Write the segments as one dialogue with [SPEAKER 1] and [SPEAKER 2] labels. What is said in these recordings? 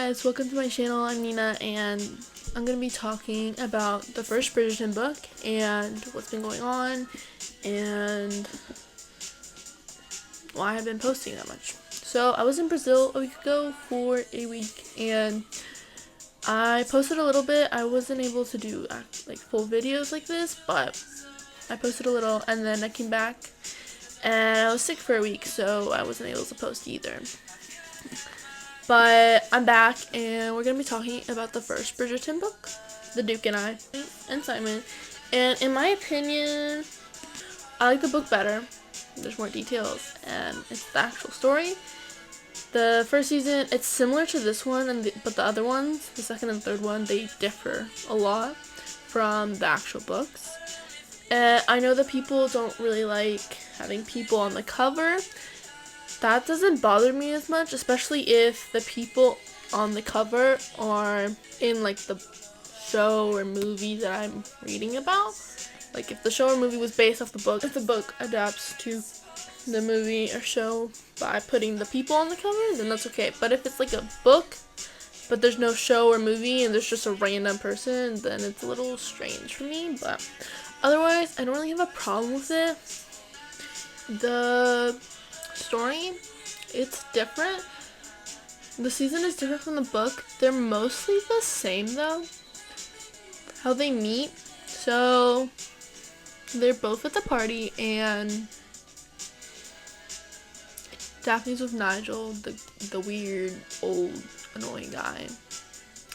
[SPEAKER 1] guys, welcome to my channel. I'm Nina and I'm going to be talking about the first Bridgerton book and what's been going on and why I've been posting that much. So I was in Brazil a week ago for a week and I posted a little bit. I wasn't able to do like full videos like this, but I posted a little and then I came back and I was sick for a week, so I wasn't able to post either. But I'm back, and we're going to be talking about the first Bridgerton book, The Duke and I, and Simon. And in my opinion, I like the book better. There's more details, and it's the actual story. The first season, it's similar to this one, but the other ones, the second and third one, they differ a lot from the actual books. And I know that people don't really like having people on the cover. That doesn't bother me as much, especially if the people on the cover are in like the show or movie that I'm reading about. Like if the show or movie was based off the book, if the book adapts to the movie or show by putting the people on the cover, then that's okay. But if it's like a book, but there's no show or movie and there's just a random person, then it's a little strange for me. But otherwise, I don't really have a problem with it. The story, it's different. The season is different from the book. They're mostly the same though, how they meet. So they're both at the party and Daphne's with Nigel, the weird old annoying guy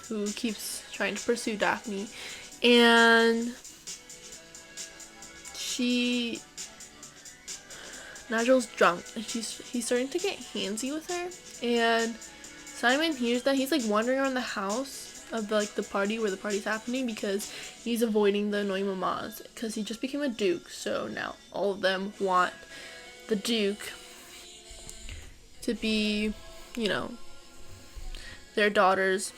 [SPEAKER 1] who keeps trying to pursue Daphne, and Nigel's drunk and he's starting to get handsy with her, and Simon hears that. He's like wandering around the house of the party where the party's happening because he's avoiding the annoying mamas because he just became a duke, so now all of them want the duke to be, their daughter's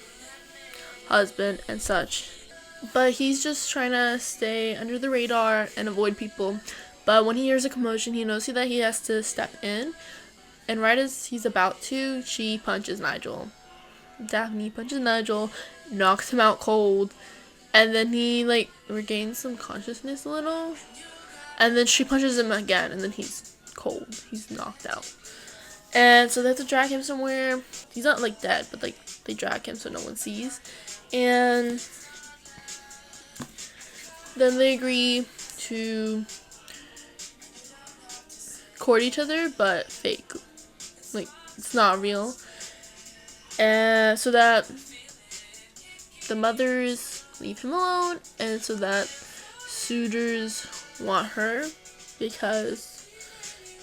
[SPEAKER 1] husband and such. But he's just trying to stay under the radar and avoid people. But when he hears a commotion, he knows that he has to step in. And right as he's about to, she punches Nigel. Daphne punches Nigel, knocks him out cold. And then he, regains some consciousness a little. And then she punches him again, and then he's cold. He's knocked out. And so they have to drag him somewhere. He's not, dead, but, they drag him so no one sees. And then they agree to court each other, but fake. It's not real. And so that the mothers leave him alone, and so that suitors want her because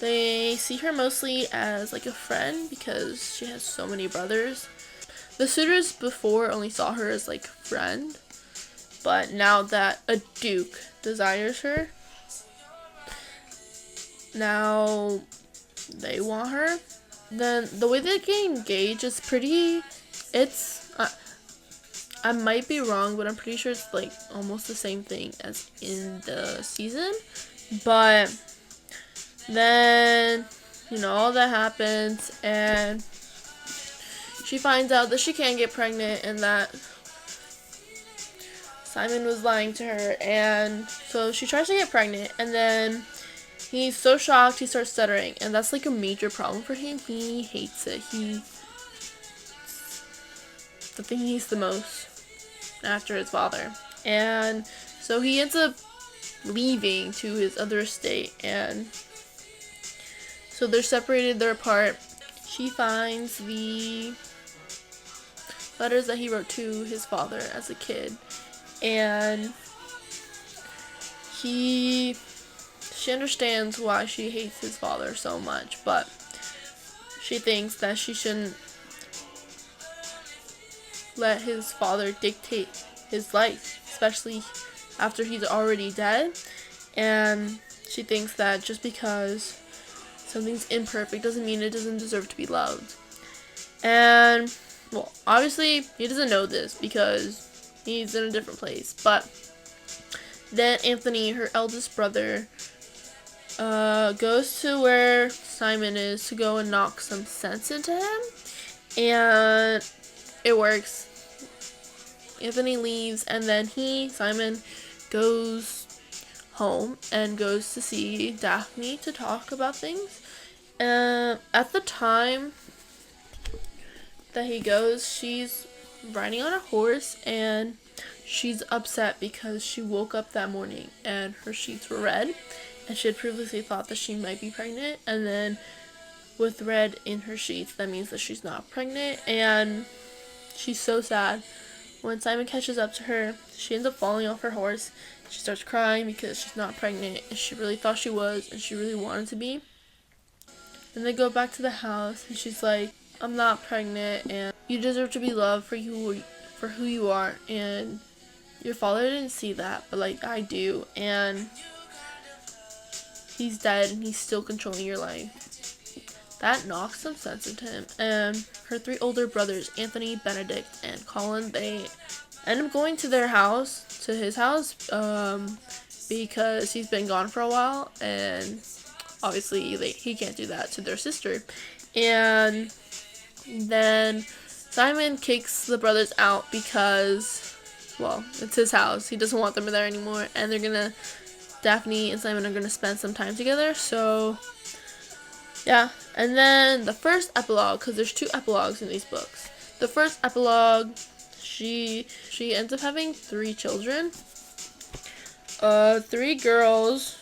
[SPEAKER 1] they see her mostly as a friend because she has so many brothers. The suitors before only saw her as friend, but now that a duke desires her, now they want her. Then the way they get engaged is I might be wrong, but I'm pretty sure it's almost the same thing as in the season. But then, all that happens and she finds out that she can't get pregnant and that Simon was lying to her, and so she tries to get pregnant, and then he's so shocked he starts stuttering, and that's a major problem for him. He hates it. The thing he hates the most after his father. And so he ends up leaving to his other estate, and so they're separated, they're apart. She finds the letters that he wrote to his father as a kid, and she understands why she hates his father so much, but she thinks that she shouldn't let his father dictate his life, especially after he's already dead. And she thinks that just because something's imperfect doesn't mean it doesn't deserve to be loved. And, well, obviously he doesn't know this because he's in a different place. But then Anthony, her eldest brother, goes to where Simon is to go and knock some sense into him. And it works. Anthony leaves, and then Simon, goes home and goes to see Daphne to talk about things. And at the time that he goes, she's riding on a horse, and she's upset because she woke up that morning and her sheets were red, and she had previously thought that she might be pregnant, and then with red in her sheets, that means that she's not pregnant, and she's so sad. When Simon catches up to her, she ends up falling off her horse. She starts crying because she's not pregnant, and she really thought she was, and she really wanted to be. Then they go back to the house, and she's like, I'm not pregnant, and you deserve to be loved for who you are, and your father didn't see that, but like I do, and he's dead, and he's still controlling your life. That knocks some sense into him. And her 3 older brothers, Anthony, Benedict, and Colin, they end up going to his house, because he's been gone for a while, and obviously he can't do that to their sister. And then Simon kicks the brothers out because, well, it's his house. He doesn't want them there anymore, and Daphne and Simon are gonna spend some time together, so yeah. And then the first epilogue, because there's 2 epilogues in these books. The first epilogue, she ends up having 3 children. 3 girls,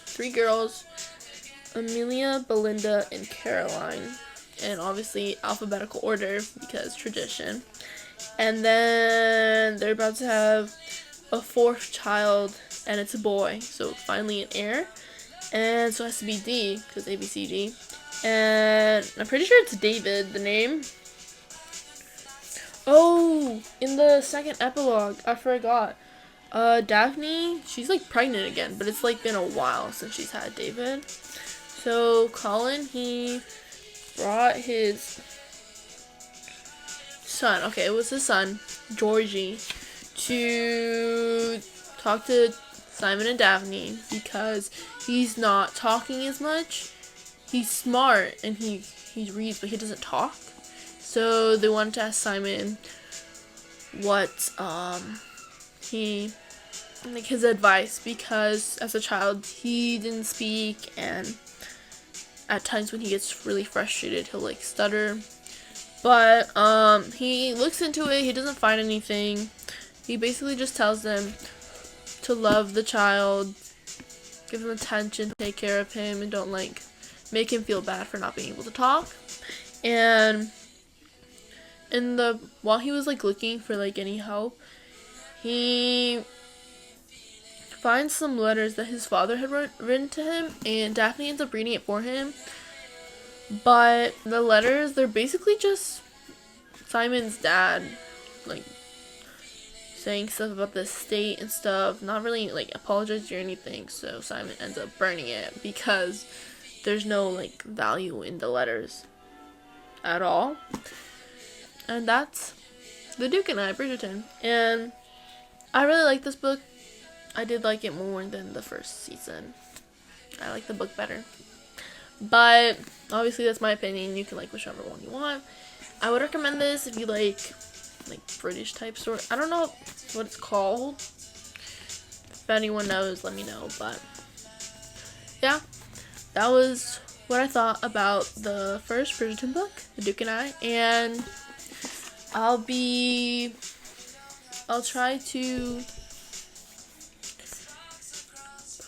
[SPEAKER 1] Amelia, Belinda, and Caroline. And obviously alphabetical order because tradition. And then they're about to have a 4th child, and it's a boy, so finally an heir. And so it has to be D, because A, B, C, D. And I'm pretty sure it's David, the name. Oh, in the second epilogue, I forgot. Daphne, she's like pregnant again, but it's like been a while since she's had David. So Colin, he brought his son, okay, it was his son, Georgie, to talk to Simon and Daphne because he's not talking as much. He's smart and he reads, but he doesn't talk. So they wanted to ask Simon what his advice, because as a child he didn't speak, and at times when he gets really frustrated he'll like stutter. But he looks into it, he doesn't find anything. He basically just tells them to love the child, give him attention, take care of him, and don't like make him feel bad for not being able to talk. And while he was like looking for like any help, he finds some letters that his father had written to him, and Daphne ends up reading it for him. But the letters, they're basically just Simon's dad like saying stuff about the state and stuff, not really like apologizing or anything. So Simon ends up burning it because there's no like value in the letters at all. And that's The Duke and I, Bridgerton. And I really like this book. I did like it more than the first season. I like the book better. But obviously that's my opinion. You can like whichever one you want. I would recommend this if you like British type story. I don't know what it's called. If anyone knows, let me know. But yeah, that was what I thought about the first Bridgerton book, The Duke and I. And I'll try to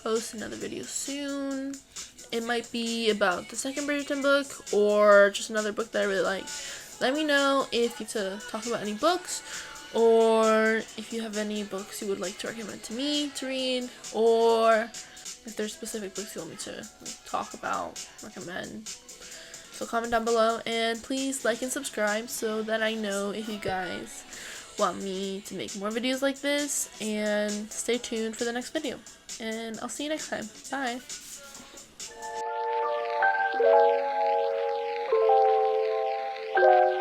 [SPEAKER 1] post another video soon. It might be about the second Bridgerton book or just another book that I really like. Let me know if you to talk about any books, or if you have any books you would like to recommend to me to read, or if there's specific books you want me to talk about, recommend. So comment down below, and please like and subscribe so that I know if you guys want me to make more videos like this, and stay tuned for the next video. And I'll see you next time. Bye.